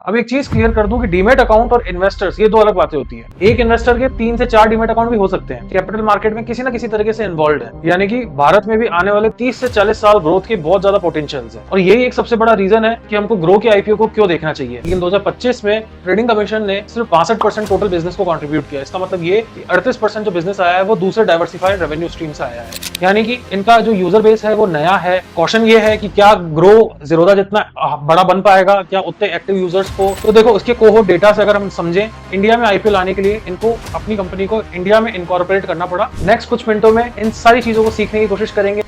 अब एक चीज क्लियर कर दूं कि डीमेट अकाउंट और इन्वेस्टर्स ये दो अलग बातें होती है। एक इन्वेस्टर के 3 से 4 डीमेट अकाउंट भी हो सकते हैं, कैपिटल मार्केट में किसी ना किसी तरीके से इन्वॉल्व है। यानी कि भारत में भी आने वाले 30 से 40 साल ग्रोथ के बहुत ज्यादा पोटेंशियल्स है और यही एक सबसे बड़ा रीजन है कि हमको ग्रो के आईपीओ को क्यों देखना चाहिए। लेकिन 2025 में ट्रेडिंग कमीशन ने सिर्फ 65% टोटल बिजनेस को कंट्रीब्यूट किया। इसका मतलब ये 38% जो बिजनेस आया है वो दूसरे डाइवर्सिफाइड रेवेन्यू स्ट्रीम से आया है। यानी कि इनका जो यूजर बेस है वो नया है। क्वेश्चन ये है कि क्या ग्रो ज़ीरोधा जितना बड़ा बन पाएगा, क्या उतने एक्टिव यूजर्स को। तो देखो उसके कोहोर्ट डेटा से अगर हम समझें, इंडिया में आईपीओ लाने के लिए इनको अपनी कंपनी को इंडिया में इनकॉर्पोरेट करना पड़ा। नेक्स्ट कुछ मिनटों में इन सारी चीजों को सीखने की कोशिश करेंगे।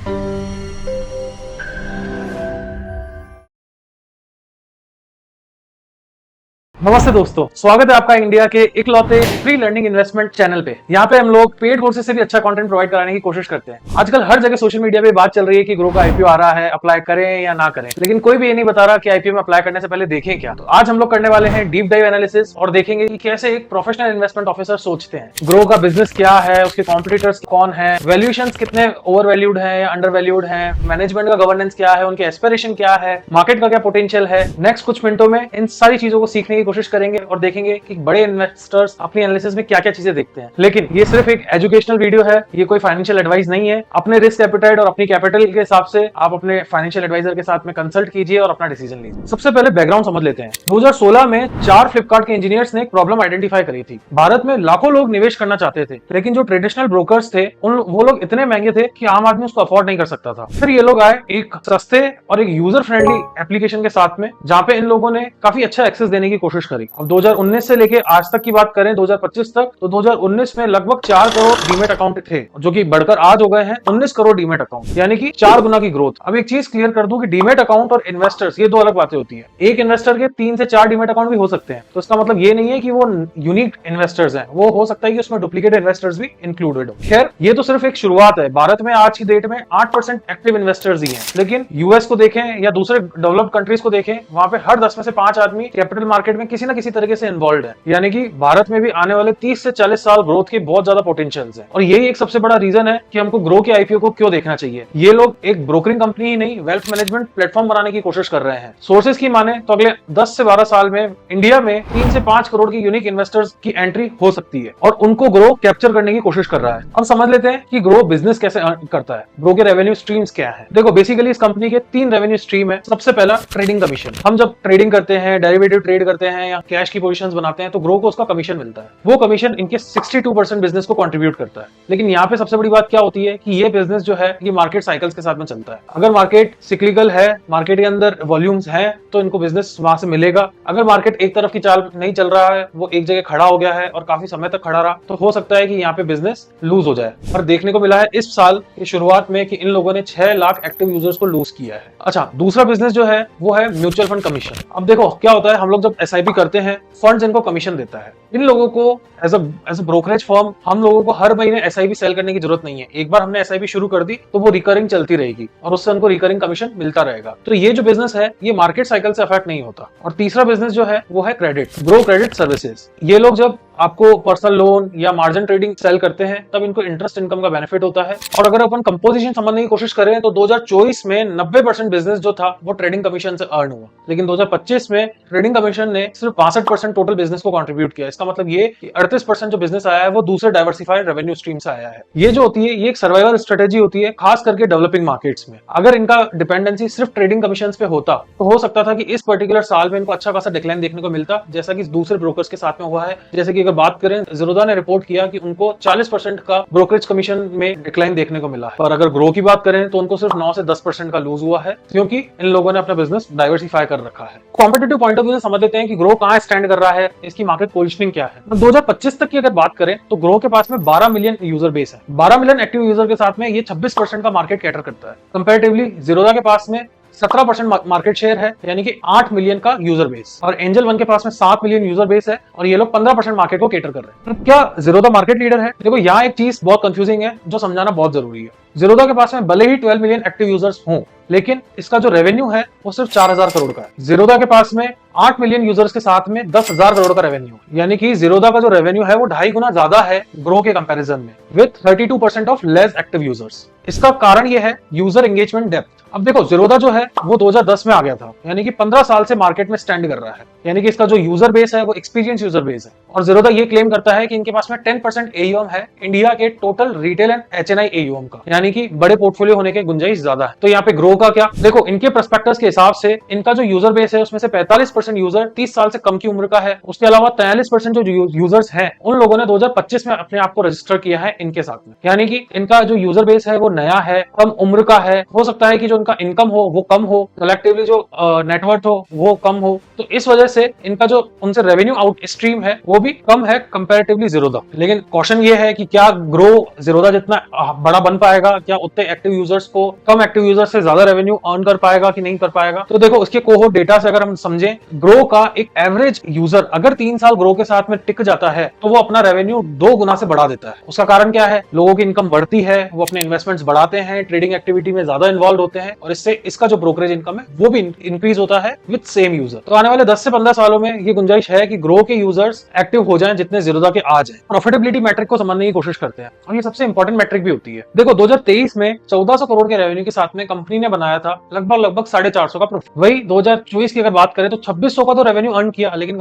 नमस्ते दोस्तों, स्वागत है आपका इंडिया के इकलौते फ्री लर्निंग इन्वेस्टमेंट चैनल पे। यहाँ पे हम लोग पेड कोर्सेज से भी अच्छा कंटेंट प्रोवाइड कराने की कोशिश करते हैं। आजकल हर जगह सोशल मीडिया पे बात चल रही है कि ग्रो का आईपीओ आ रहा है, अप्लाई करें या ना करें, लेकिन कोई भी ये नहीं बता रहा कि आईपीओ में अप्लाई करने से पहले देखें क्या। तो आज हम लोग करने वाले हैं डीप डाइव एनालिसिस और देखेंगे कि कैसे एक प्रोफेशनल इन्वेस्टमेंट ऑफिसर सोचते हैं। ग्रो का बिजनेस क्या है, उसके कॉम्पिटिटर्स कौन है, वैल्यूएशंस कितने ओवर वैल्यूड है या अंडर वैल्यूड है, मैनेजमेंट का गवर्नेंस क्या है, उनके एस्पिरेशन क्या है, मार्केट का क्या पोटेंशियल है। नेक्स्ट कुछ मिनटों में इन सारी चीजों को सीखने की कोशिश करेंगे और देखेंगे कि बड़े इन्वेस्टर्स अपनी एनालिसिस में क्या क्या चीजें देखते हैं। लेकिन ये सिर्फ एक एजुकेशनल वीडियो है, ये कोई फाइनेंशियल एडवाइस नहीं है। अपने रिस्क एपेटाइट और अपनी कैपिटल के हिसाब से आप अपने फाइनेंशियल एडवाइजर के साथ में कंसल्ट कीजिए और अपना डिसीजन लीजिए। सबसे पहले बैकग्राउंड समझ लेते हैं। 2016 में 4 फ्लिपकार्ट के इंजीनियर्स ने एक प्रॉब्लम आइडेंटिफाई करी थी। भारत में लाखों लोग निवेश करना चाहते थे, लेकिन जो ट्रेडिशनल ब्रोकर्स थे वो लोग इतने महंगे थे कि आम आदमी उसको अफोर्ड नहीं कर सकता था। फिर ये लोग आए एक सस्ते और एक यूजर फ्रेंडली एप्लीकेशन के साथ में, जहां पे इन लोगों ने काफी अच्छा एक्सेस देने की कोशिश करी। अब 2019 से लेके आज तक की बात करें 2025 तक, तो 2019 में लगभग 4 करोड़ डीमेट अकाउंट थे, जो कि बढ़कर आज हो गए हैं 19 करोड़ डीमेट अकाउंट, यानी कि 4 गुना की ग्रोथ। अब एक चीज क्लियर कर दूं कि डीमेट अकाउंट और इन्वेस्टर्स ये दो अलग बातें होती है। एक इन्वेस्टर के 3 से 4 डीमेट अकाउंट भी हो सकते हैं, तो इसका मतलब ये नहीं है कि वो यूनिक इन्वेस्टर्स हैं। वो हो सकता है कि उसमें डुप्लीकेट इन्वेस्टर्स भी इंक्लूडेड हो। खैर, ये तो सिर्फ एक शुरुआत है। भारत में आज की डेट में 8% एक्टिव इन्वेस्टर्स ही हैं, लेकिन यूएस को देखें या दूसरे डेवलप्ड कंट्रीज को देखें, वहां पे हर 10 में से 5 आदमी कैपिटल मार्केट में किसी ना किसी तरीके से इन्वॉल्व है। यानी कि भारत में भी आने वाले 30 से 40 साल ग्रोथ के बहुत ज्यादा पोटेंशियल्स हैं और यही एक सबसे बड़ा रीजन है कि हमको ग्रो के आईपीओ को क्यों देखना चाहिए। ये लोग एक ब्रोकरिंग कंपनी ही नहीं, वेल्थ मैनेजमेंट प्लेटफॉर्म बनाने की कोशिश कर रहे हैं। सोर्सेज की माने तो अगले 10 से 12 साल में इंडिया में 3 से 5 करोड़ की यूनिक इन्वेस्टर्स की एंट्री हो सकती है और उनको ग्रो कैप्चर करने की कोशिश कर रहा है। अब समझ लेते हैं कि ग्रो बिजनेस कैसे करता है, ग्रो के रेवेन्यू स्ट्रीम्स क्या है। देखो, बेसिकली इस कंपनी के 3 रेवेन्यू स्ट्रीम है। सबसे पहला ट्रेडिंग कमीशन। हम जब ट्रेडिंग करते हैं, डेरिवेटिव ट्रेड करते हैं या कैश की पोजीशंस बनाते हैं, तो ग्रो को उसका कमीशन मिलता है। वो कमीशन इनके 62% बिजनेस को कंट्रीब्यूट करता है। लेकिन यहाँ पे सबसे बड़ी बात क्या होती है कि ये बिजनेस जो है ये मार्केट साइकिल्स के साथ में चलता है। अगर मार्केट सिक्लिकल है, मार्केट के अंदर वॉल्यूम्स हैं, तो इनको बिजनेस वहां से मिलेगा। अगर मार्केट एक तरफ की चाल नहीं चल रहा है, वो एक जगह खड़ा हो गया है और काफी समय तक खड़ा रहा, तो हो सकता है कि यहाँ पे बिजनेस लूज हो जाए। और देखने को मिला है इस साल की शुरुआत में कि इन लोगों ने 6 लाख एक्टिव यूजर्स को लूज किया है। अच्छा, दूसरा बिजनेस जो है वो है म्यूचुअल फंड कमीशन। अब देखो क्या होता है, हम लोग जब एसआईपी करते हैं, फंड्स इनको कमीशन देता है। इन लोगों को एज अ ब्रोकरेज फर्म हम लोगों को हर महीने एसआईपी सेल करने की जरूरत नहीं है। एक बार हमने एसआईपी शुरू कर दी तो वो रिकरिंग चलती रहेगी और उससे उनको रिकरिंग कमीशन मिलता रहेगा। तो ये जो बिजनेस है ये मार्केट साइकिल से अफेक्ट नहीं होता। और तीसरा बिजनेस जो है वो है क्रेडिट, ग्रो क्रेडिट सर्विसेज। ये लोग जब आपको पर्सनल लोन या मार्जिन ट्रेडिंग सेल करते हैं तब इनको इंटरेस्ट इनकम का बेनिफिट होता है। और अगर अपन कंपोजिशन समझने की कोशिश करें तो 2024 में 90% बिजनेस जो था वो ट्रेडिंग कमीशन से अर्न हुआ, लेकिन 2025 में ट्रेडिंग कमीशन ने सिर्फ 65% टोटल बिजनेस को कंट्रीब्यूट किया। इसका मतलब ये कि 38% जो बिजनेस आया है वो दूसरे डाइवर्सिफाइड रेवेन्यू स्ट्रीम से आया है। ये जो होती है ये एक सर्वाइवल स्ट्रेटेजी होती है, खास करके डेवलपिंग मार्केट्स में। अगर इनका डिपेंडेंसी सिर्फ ट्रेडिंग कमीशन पे होता तो हो सकता था कि इस पर्टिकुलर साल में इनको अच्छा खासा डिक्लाइन देखने को मिलता, जैसा कि दूसरे ब्रोकर्स के साथ में हुआ है। जैसे कि अगर बात करें, ज़ीरोधा ने रिपोर्ट किया कि उनको 40% का ब्रोकरेज कमीशन में डिक्लाइन देखने को मिला है। और अगर ग्रो की बात करें तो उनको सिर्फ 9 से 10% का लूज हुआ है, क्योंकि इन लोगों ने अपना बिजनेस डाइवर्सिफाई कर रखा है। कॉम्पिटिटिव पॉइंट ऑफ व्यू से समझ लेते हैं कि ग्रो कहां स्टैंड कर रहा है, इसकी मार्केट पोजीशनिंग क्या है। 2025 तक की अगर बात करें तो ग्रो के पास में 12 मिलियन यूजर बेस है। 12 मिलियन एक्टिव यूजर के साथ में ये 26% का मार्केट कैटर करता है। कंपैरेटिवली ज़ीरोधा के पास में 17% मार्केट शेयर है, यानी कि 8 मिलियन का यूजर बेस। और एंजल वन के पास में 7 मिलियन यूजर बेस है और ये लोग 15% मार्केट को केटर कर रहे हैं। तो क्या ज़ीरोधा मार्केट लीडर है? देखो, यहाँ एक चीज बहुत कंफ्यूजिंग है जो समझाना बहुत जरूरी है। ज़ीरोधा के पास में भले ही 12 मिलियन एक्टिव यूजर्स हों, लेकिन इसका जो रेवेन्यू है वो सिर्फ 4000 करोड़ का है। जीरोधा के पास में 8 मिलियन यूजर्स के साथ में 10,000 करोड़ का रेवेन्यू, यानी कि जीरोधा का जो रेवेन्यू है वो 2.5 गुना ज्यादा है ग्रो के कंपैरिजन में, with 32% of less active users. इसका कारण ये है यूजर एंगेजमेंट डेप्थ। अब देखो जीरोधा जो है वो 2010 में आ गया था, यानी कि 15 साल से मार्केट में स्टैंड कर रहा है, यानी कि इसका जो यूजर बेस है वो एक्सपीरियंस यूजर बेस है। और जीरोधा ये क्लेम करता है कि इनके पास में 10% एयूएम है इंडिया के total retail and HNI AUM का, यानी कि बड़े पोर्टफोलियो होने के गुंजाइश ज्यादा है। तो यहाँ पे ग्रो का क्या, देखो इनके प्रोस्पेक्टस के हिसाब से इनका जो यूजर बेस है उसमें से 45% यूजर 30 साल से कम की उम्र का है। उसके अलावा 43% जो यूजर्स हैं उन लोगों ने 2025 में अपने आप को रजिस्टर किया है इनके साथ में, यानी कि इनका जो यूजर बेस है वो नया है, कम उम्र का है। हो सकता है कि जो इनका इनकम हो वो कम हो, कलेक्टिवली जो नेटवर्थ हो वो कम हो, तो इस वजह से इनका जो उनसे रेवेन्यू आउट स्ट्रीम है वो भी कम है कंपैरेटिवली जीरोधा। लेकिन क्वेश्चन ये है कि क्या ग्रो जीरोधा जितना बड़ा बन पाएगा, क्या उतने एक्टिव यूजर्स को कम एक्टिव यूजर्स से ज्यादा रेवेन्यू अर्न कर पाएगा कि नहीं कर पाएगा। तो देखो उसके कोहोर्ट डेटा से अगर हम समझें, ग्रो का एक एवरेज यूजर अगर 3 साल ग्रो के साथ में टिक जाता है तो वो अपना रेवेन्यू 2 गुना से बढ़ा देता है। उसका कारण क्या है, लोगों की इनकम बढ़ती है, वो अपने इन्वेस्टमेंट्स बढ़ाते हैं, ट्रेडिंग एक्टिविटी में ज्यादा इन्वॉल्व होते हैं, और इससे इसका जो ब्रोकरेज इनकम है वो भी इंक्रीज होता है विद सेम यूजर। तो आने वाले 10 से 15 सालों में ये गुंजाइश है कि ग्रो के यूजर्स एक्टिव हो जाएं जितने जीरोधा के आज हैं। प्रॉफिटेबिलिटी मैट्रिक को समझने की कोशिश करते हैं, और ये सबसे इंपॉर्टेंट मैट्रिक भी होती है। देखो 2023 में 1400 करोड़ के रेवेन्यू के साथ में कंपनी ने बनाया था लगभग 450 का प्रॉफिट। वही 2024 की अगर बात करें तो 2600 का तो रेवेन्यू अर्न किया, लेकिन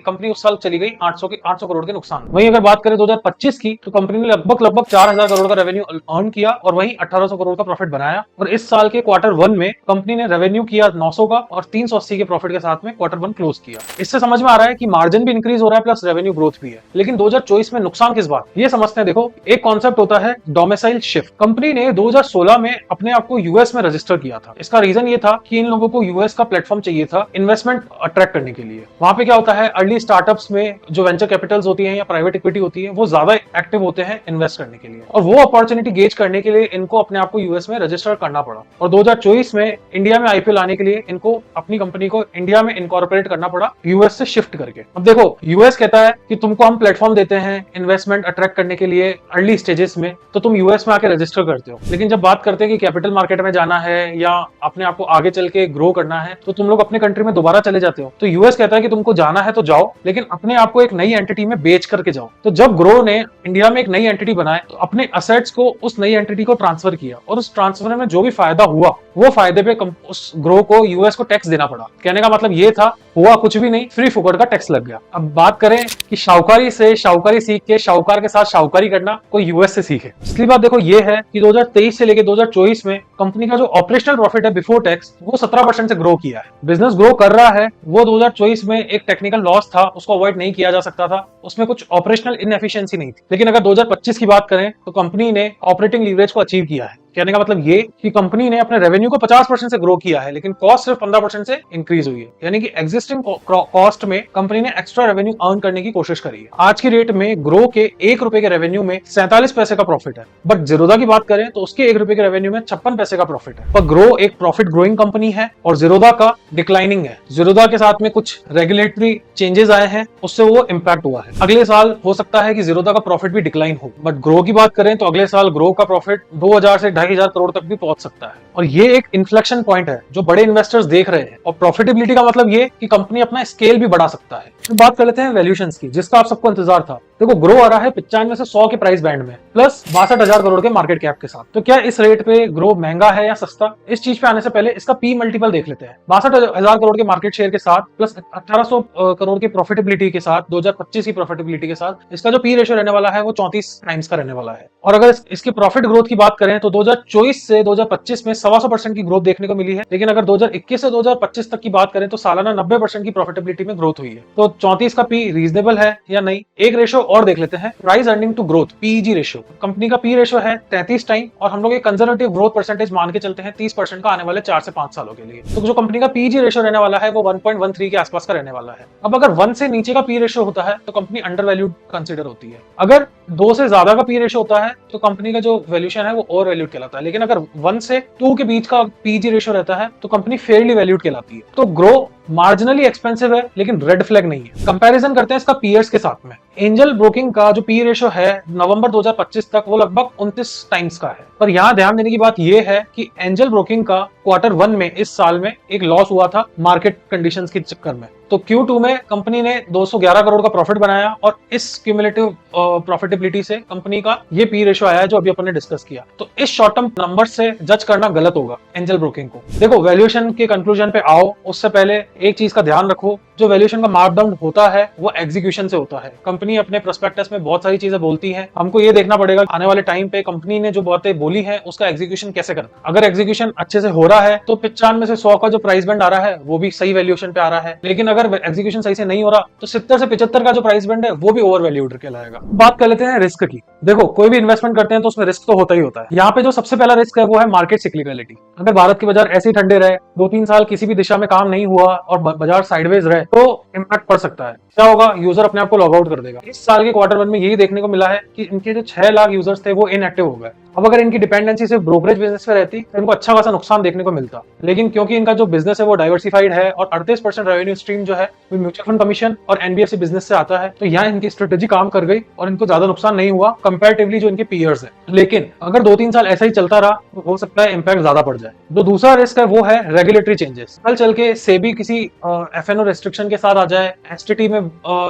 कंपनी उस साल चली गई 800 करोड़ के नुकसान। वही अगर बात करें 2025 की तो कंपनी ने लगभग 4000 करोड़ का रेवेन्यू अर्न किया और वही 1800 करोड़ का प्रॉफिट बनाया। और इस साल के Q1 में कंपनी ने रेवेन्यू किया 900 का और 380 के प्रॉफिट के साथ में Q1 क्लोज किया। इससे समझ में आ रहा है कि मार्जिन भी इंक्रीज हो रहा है प्लस रेवेन्यू ग्रोथ भी है। लेकिन 2024 में नुकसान किस बात, ये समझते हैं। देखो एक कॉन्सेप्ट होता है डोमिसाइल शिफ्ट। कंपनी ने 2016 में अपने आप को यूएस में रजिस्टर किया था। इसका रीजन ये था कि इन लोगों को यूएस का प्लेटफॉर्म चाहिए था इन्वेस्टमेंट अट्रैक्ट करने के लिए। वहां पे क्या होता है, अर्ली स्टार्टअप्स में जो वेंचर कैपिटल्स होती है या प्राइवेट इक्विटी होती है वो ज्यादा एक्टिव होते हैं इन्वेस्ट करने के लिए, और वो अपॉर्चुनिटी गेज करने के लिए इनको अपने आप को यूएस में रजिस्टर करना पड़ा। और 2024 में इंडिया में आईपीओ लाने के लिए इनको अपनी कंपनी को इंडिया में इनकॉर्पोरेट करना पड़ा यूएस से शिफ्ट करके। अब देखो यूएस कहता है कि तुमको हम प्लेटफॉर्म देते हैं इन्वेस्टमेंट अट्रैक्ट करने के लिए अर्ली स्टेजेस में, तो तुम यूएस में आके रजिस्टर करते हो। लेकिन जब बात करते हैं कि कैपिटल मार्केट में जाना है या अपने आप को आगे चल के ग्रो करना है तो तुम लोग अपने कंट्री में दोबारा चले जाते हो। तो यूएस कहता है कि तुमको जाना है तो जाओ, लेकिन अपने आप को एक नई एंटिटी में बेच करके जाओ। तो जब ग्रो ने इंडिया में एक नई एंटिटी बनाए तो अपने असेट्स को उस नई एंटिटी को ट्रांसफर किया, और उस ट्रांसफर में जो भी फायदा हुआ वो फायदे पे उस ग्रो को यूएस को टैक्स देना पड़ा। कहने का मतलब ये था, हुआ कुछ भी नहीं, फ्री फुकट का टैक्स लग गया। अब बात करें कि शाहूकारी से शाहूकारी सीख के शाहूकार के साथ शाहूकारी करना कोई यूएस से सीखे। इसलिए बात देखो ये है कि 2023 से लेकर 2024 में कंपनी का जो ऑपरेशनल प्रॉफिट है बिफोर टैक्स वो 17% से ग्रो किया है। बिजनेस ग्रो कर रहा है। वो 2024 में एक टेक्निकल लॉस था, उसको अवॉइड नहीं किया जा सकता था, उसमें कुछ ऑपरेशनल इनएफिशिएंसी नहीं थी। लेकिन अगर 2025 की बात करें तो कंपनी ने ऑपरेटिंग लीवरेज को अचीव किया है। कहने का मतलब ये कि कंपनी ने अपने रेवेन्यू को 50% से ग्रो किया है, लेकिन कॉस्ट सिर्फ 15% से इंक्रीज हुई है। यानी कि एग्जिस्टिंग कॉस्ट में कंपनी ने एक्स्ट्रा रेवेन्यू अर्न करने की कोशिश करी है। आज की रेट में ग्रो के 1 रुपए के रेवेन्यू में 47 पैसे का प्रॉफिट है, बट जीरोधा की बात करें तो उसके 1 रुपए के रेवेन्यू में 56 पैसे का प्रॉफिट है। पर ग्रो एक प्रॉफिट ग्रोइंग कंपनी है और जीरोधा का डिक्लाइनिंग है। जीरोधा के साथ में कुछ रेगुलेटरी चेंजेस आए हैं, उससे वो इंपैक्ट हुआ है। अगले साल हो सकता है कि जीरोधा का प्रॉफिट भी डिक्लाइन हो, बट ग्रो की बात करें तो अगले साल ग्रो का प्रॉफिट 2000 से 2500 करोड़ तक भी पहुंच सकता है। और ये एक इन्फ्लेक्शन पॉइंट है जो बड़े इन्वेस्टर्स देख रहे हैं। और प्रॉफिटेबिलिटी का मतलब ये कि कंपनी अपना स्केल भी बढ़ा सकता है। तो बात कर लेते हैं वैल्यूएशंस की, जिसका आप सबको इंतजार था। देखो ग्रो आ रहा है 95 से 100 के प्राइस बैंड में, प्लस 62,000 करोड़ के मार्केट कैप के साथ। तो क्या इस रेट पे ग्रो महंगा है या सस्ता? इस चीज पे आने से पहले इसका पी मल्टीपल देख लेते हैं। 62,000 करोड़ के मार्केट शेयर के साथ प्लस 1800 करोड़ की प्रॉफिटेबिलिटी के साथ, 2025 की प्रॉफिटेबिलिटी के साथ इसका जो पी रेशियो रहने वाला है वो 34 टाइम्स का रहने वाला है। और अगर इसकी प्रॉफिट ग्रोथ की बात करें तो 2024 से 2025 में 125% की ग्रोथ देखने को मिली है। लेकिन अगर 2021 से 2025 तक की बात करें तो सालाना 90% की प्रॉफिटेबिलिटी में ग्रोथ हुई है। तो 34 का पी रीजनेबल है या नहीं? एक रेशियो और देख लेते हैं, price earning to growth, PEG ratio. Company का पी रेशियो है 33 टाइम, और हम लोग एक कंजर्वेटिव ग्रोथ परसेंटेज मान के चलते हैं 30% का आने वाले 4 से 5 सालों के लिए। तो जो कंपनी का पीईजी रेशियो रहने वाला है वो 1.13 के आसपास का रहने वाला है। अब अगर 1 से नीचे का पी रेशियो होता है तो कंपनी अंडर वैल्यूड कंसिडर होती है। अगर 2 से ज्यादा का पी रेशियो होता है तो कंपनी का जो वैल्यूएशन है वो ओवर वैल्यूड कहलाता है। लेकिन अगर 1 से 2 के बीच का पीजी रेशियो रहता है तो कंपनी फेयरली वैल्यूड कहलाती है। तो ग्रो मार्जिनली एक्सपेंसिव है लेकिन रेड फ्लैग नहीं है। कंपैरिजन करते हैं इसका पीयर्स के साथ में। एंजल ब्रोकिंग का जो पी रेशो है नवंबर 2025 तक वो लगभग 29 टाइम्स का है। पर यहाँ ध्यान देने की बात यह है कि एंजल ब्रोकिंग का Q1 में इस साल में एक लॉस हुआ था मार्केट कंडीशंस के चक्कर में। तो Q2 में कंपनी ने 211 करोड़ का प्रॉफिट बनाया और इस क्यूमुलेटिव प्रॉफिटेबिलिटी से कंपनी का ये पी रेशो आया है जो अभी अपन ने डिस्कस किया। तो इस शॉर्ट टर्म नंबर से जज करना गलत होगा एंजल ब्रोकिंग को। देखो, वैल्यूएशन के कंक्लूजन पे आओ उससे पहले एक चीज का ध्यान रखो, जो वैल्यूएशन का मापदंड होता है वो एग्जीक्यूशन से होता है। कंपनी अपने प्रोस्पेक्टस में बहुत सारी चीजें बोलती है, हमको ये देखना पड़ेगा आने वाले टाइम पे कंपनी ने जो बातें बोली है उसका एग्जीक्यूशन कैसे करना। अगर एग्जीक्यूशन अच्छे से हो रहा है तो 95 में से 100 का जो प्राइस बैंड आ रहा है वो भी सही वैल्यूएशन पे आ रहा है, लेकिन अगर एग्जीक्यूशन सही से नहीं हो रहा तो 70 से 75 का जो प्राइस बैंड है वो भी ओवर वैल्यूड कहलाएगा। बात कर लेते हैं रिस्क की। देखो, कोई भी इन्वेस्टमेंट करते हैं तो उसमें रिस्क तो होता ही होता है। यहाँ पे जो सबसे पहला रिस्क है वो है मार्केट सिक्लिकलिटी। अगर भारत के बाजार ऐसे ही ठंडे रहे, 2-3 साल किसी भी दिशा में काम नहीं हुआ और बाजार साइडवेज रहे तो इम्पैक्ट पड़ सकता है। क्या होगा? यूजर अपने आप को लॉग आउट कर देगा। इस साल के Q1 में यही देखने को मिला है कि इनके जो 6 लाख यूजर्स थे वो इनएक्टिव हो गए। अब अगर इनकी डिपेंडेंसी सिर्फ ब्रोकरेज बिजनेस पे रहती तो इनको अच्छा खासा नुकसान देखने को मिलता, लेकिन क्योंकि इनका जो बिजनेस है वो डाइवर्सिफाइड है और 38% रेवेन्यू स्ट्रीम जो है वो म्यूचुअल फंड कमीशन और एनबीएफसी बिजनेस से आता है, तो यहाँ इनकी स्ट्रेटेजी काम कर गई और इनको ज्यादा नुकसान नहीं हुआ कंपैरेटिवली जो इनके पीयर्स है। लेकिन अगर 2-3 साल ऐसा ही चलता रहा तो हो सकता है इंपैक्ट ज्यादा पड़ जाए। जो दूसरा रिस्क है वो है रेगुलेटरी चेंजेस। कल चल के सेबी किसी एफएनओ रेस्ट्रिक्शन के साथ आ जाए, एसटीटी में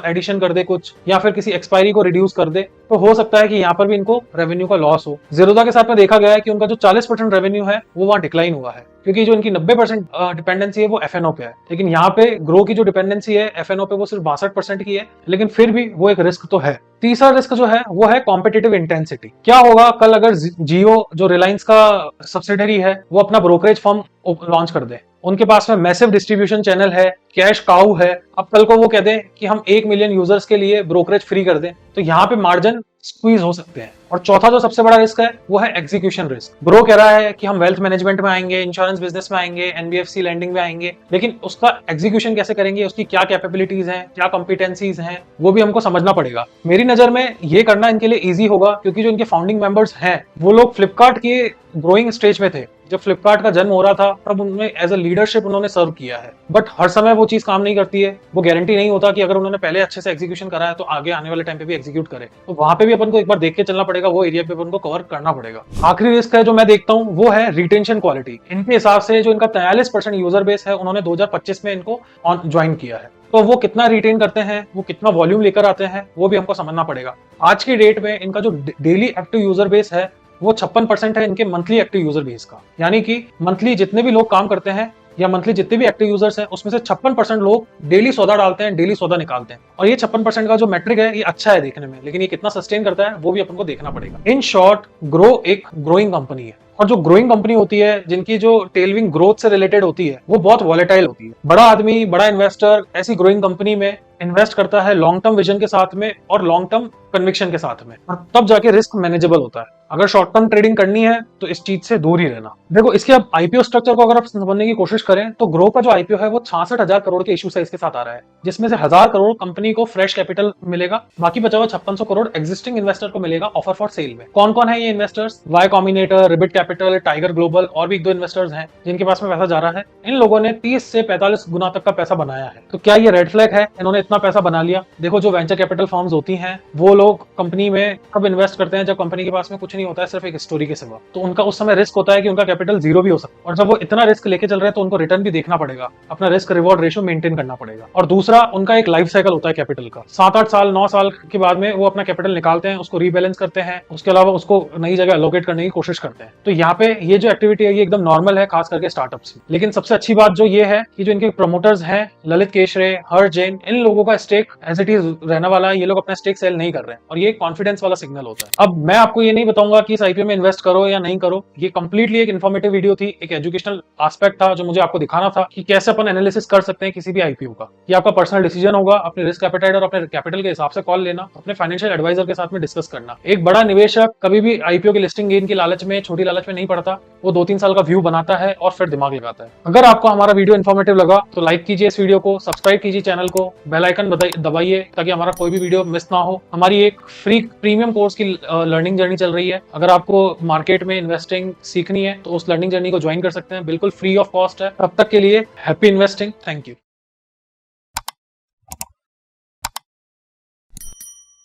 एडिशन कर दे कुछ, या फिर किसी एक्सपायरी को रिड्यूस कर दे, तो हो सकता है कि यहाँ पर भी इनको रेवेन्यू का लॉस हो। जीरोधा के साथ में देखा गया है कि उनका जो 40% रेवेन्यू है वो वहां डिक्लाइन हुआ है, क्योंकि जो इनकी 90% डिपेंडेंसी है वो एफएनओ पे है। लेकिन यहाँ पे ग्रो की जो डिपेंडेंसी है एफएनओ पे वो सिर्फ 62% की है, लेकिन फिर भी वो एक रिस्क तो है। तीसरा रिस्क जो है वो है कॉम्पिटिटिव इंटेंसिटी। क्या होगा कल अगर जियो, जो रिलायंस का सब्सिडरी है, वो अपना ब्रोकरेज फर्म लॉन्च कर दे, उनके पास में मैसिव डिस्ट्रीब्यूशन चैनल है, कैश काउ है, अब कल को वो कह दें कि हम 1 मिलियन यूजर्स के लिए ब्रोकरेज फ्री कर दें, तो यहाँ पे मार्जिन स्क्वीज हो सकते हैं। और चौथा जो सबसे बड़ा रिस्क है वो है एग्जीक्यूशन रिस्क। ब्रो कह रहा है कि हम वेल्थ मैनेजमेंट में आएंगे, इंश्योरेंस बिजनेस में आएंगे, एनबीएफसी लैंडिंग में आएंगे, लेकिन उसका एग्जीक्यूशन कैसे करेंगे, उसकी क्या कैपेबिलिटीज हैं, क्या कॉम्पिटेंसीज हैं, वो भी हमको समझना पड़ेगा। मेरी नजर में ये करना इनके लिए ईजी होगा, क्योंकि जो इनके फाउंडिंग मेंबर्स हैं वो लोग फ्लिपकार्ट के ग्रोइंग स्टेज में थे। जब फ्लिपकार्ट का जन्म हो रहा था तब उन्होंने एज अ लीडरशिप उन्होंने सर्व किया है, बट हर समय वो चीज काम नहीं करती है। वो गारंटी नहीं होता कि अगर उन्होंने पहले अच्छे से एग्जीक्यूशन करा है तो आगे आने वाले टाइम पे भी एग्जीक्यूट करे। तो वहां पे भी अपन को एक बार देख के चलना पड़ेगा, वो एरिया पे अपन को कवर करना पड़ेगा। आखिरी रिस्क है जो मैं देखता हूँ वो है रिटेंशन क्वालिटी। इनके हिसाब से जो इनका 43% यूजर बेस है उन्होंने 2025 में इनको ज्वाइन किया है, तो वो कितना रिटेन करते हैं, वो कितना वॉल्यूम लेकर आते हैं, वो भी हमको समझना पड़ेगा। आज की डेट में इनका जो डेली एक्टिव यूजर बेस है वो 56% है इनके मंथली एक्टिव यूजर बेस का। यानी कि मंथली जितने भी लोग काम करते हैं या मंथली जितने भी एक्टिव यूजर्स हैं उसमें से 56% लोग डेली सौदा डालते हैं, डेली सौदा निकालते हैं। और ये 56% का जो मैट्रिक है ये अच्छा है देखने में, लेकिन ये कितना सस्टेन करता है वो भी अपन को देखना पड़ेगा। इन शॉर्ट, ग्रो एक ग्रोइंग कंपनी है, और जो ग्रोइंग कंपनी होती है जिनकी जो टेलविंग ग्रोथ से रिलेटेड होती है वो बहुत वॉलेटाइल होती है। बड़ा आदमी, बड़ा इन्वेस्टर ऐसी ग्रोइंग कंपनी में इन्वेस्ट करता है लॉन्ग टर्म विजन के साथ में और लॉन्ग टर्म कन्विक्शन के साथ में, और तब जाके रिस्क मैनेजेबल होता है। अगर शॉर्ट टर्म ट्रेडिंग करनी है तो इस चीज से दूर ही रहना। देखो, इसके अब आईपीओ स्ट्रक्चर को अगर आप समझने की कोशिश करें तो ग्रो का जो आईपीओ है वो 66,000 करोड़ के इशू साइज के साथ आ रहा है, जिसमें से 1000 करोड़ कंपनी को फ्रेश कैपिटल मिलेगा, बाकी बचा हुआ 5600 करोड़ एग्जिस्टिंग इन्वेस्टर को मिलेगा ऑफर फॉर सेल में। कौन कौन है ये investors? Y combinator, रिबिट capital, tiger global और भी 1-2 इन्वेस्टर्स हैं जिनके पास में पैसा जा रहा है। इन लोगों ने 30 से 45 गुना तक का पैसा बनाया है। तो क्या ये रेड फ्लैग है इन्होंने इतना पैसा बना लिया? देखो, जो वेंचर कैपिटल फर्म्स होती हैं वो लोग कंपनी में कब इन्वेस्ट करते हैं? जब कंपनी के पास में कुछ नहीं होता है, सिर्फ एक स्टोरी के सिवा। तो उनका उस समय रिस्क होता है कि उनका कैपिटल जीरो भी हो सकता है, और जब वो इतना रिस्क लेके चल रहे हैं तो उनको रिटर्न भी देखना पड़ेगा, अपना रिस्क रिवॉर्ड रेशियो मेंटेन करना पड़ेगा। और दूसरा, उनका एक लाइफ साइकिल होता है कैपिटल का। 7-8 साल 9 साल के बाद में वो अपना कैपिटल निकालते हैं, उसको रीबैलेंस करते हैं, उसके अलावा उसको नई जगह एलोकेट करने की कोशिश करते हैं। तो यहाँ पे ये जो एक्टिविटी है ये एकदम नॉर्मल है, खास करके स्टार्टअप्स में। लेकिन सबसे अच्छी बात जो ये है कि जो इनके प्रमोटर्स हैं, ललित केशरे, हर्ष जैन, इन लोगों का स्टेक एज इट इज रहने वाला है। ये लोग अपना स्टेक सेल नहीं कर रहे हैं, और ये कॉन्फिडेंस वाला सिग्नल होता है। अब मैं आपको ये नहीं बताऊंगा कि इस आईपीओ में इन्वेस्ट करो या नहीं करो, ये कंप्लीटली एक इन्फॉर्मेटिव वीडियो थी, एक एजुकेशनल एस्पेक्ट था जो मुझे आपको दिखाना था कि कैसे अपन एनालिसिस कर सकते हैं किसी भी आईपीओ का। ये आपका पर्सनल डिसीजन होगा, अपने रिस्क एपेटाइट और अपने कैपिटल के हिसाब से कॉल लेना, अपने फाइनेंशियल एडवाइजर के साथ में डिस्कस करना। एक बड़ा निवेशक कभी भी आईपीओ की लिस्टिंग गेन की लालच में, छोटी लालच में नहीं पड़ता। वो 2-3 साल का व्यू बनाता है और फिर दिमाग लगाता है। अगर आपको हमारा वीडियो इन्फॉर्मेटिव लगा तो लाइक कीजिए इस वीडियो को, सब्सक्राइब कीजिए चैनल को, बेल आइकन दबाइए ताकि हमारा कोई भी वीडियो मिस ना हो। हमारी एक फ्री प्रीमियम कोर्स की लर्निंग जर्नी चल रही है। अगर आपको मार्केट में इन्वेस्टिंग सीखनी है तो उस लर्निंग जर्नी को ज्वाइन कर सकते हैं, बिल्कुल फ्री ऑफ कॉस्ट है। तब तक के लिए हैप्पी इन्वेस्टिंग। Thank you.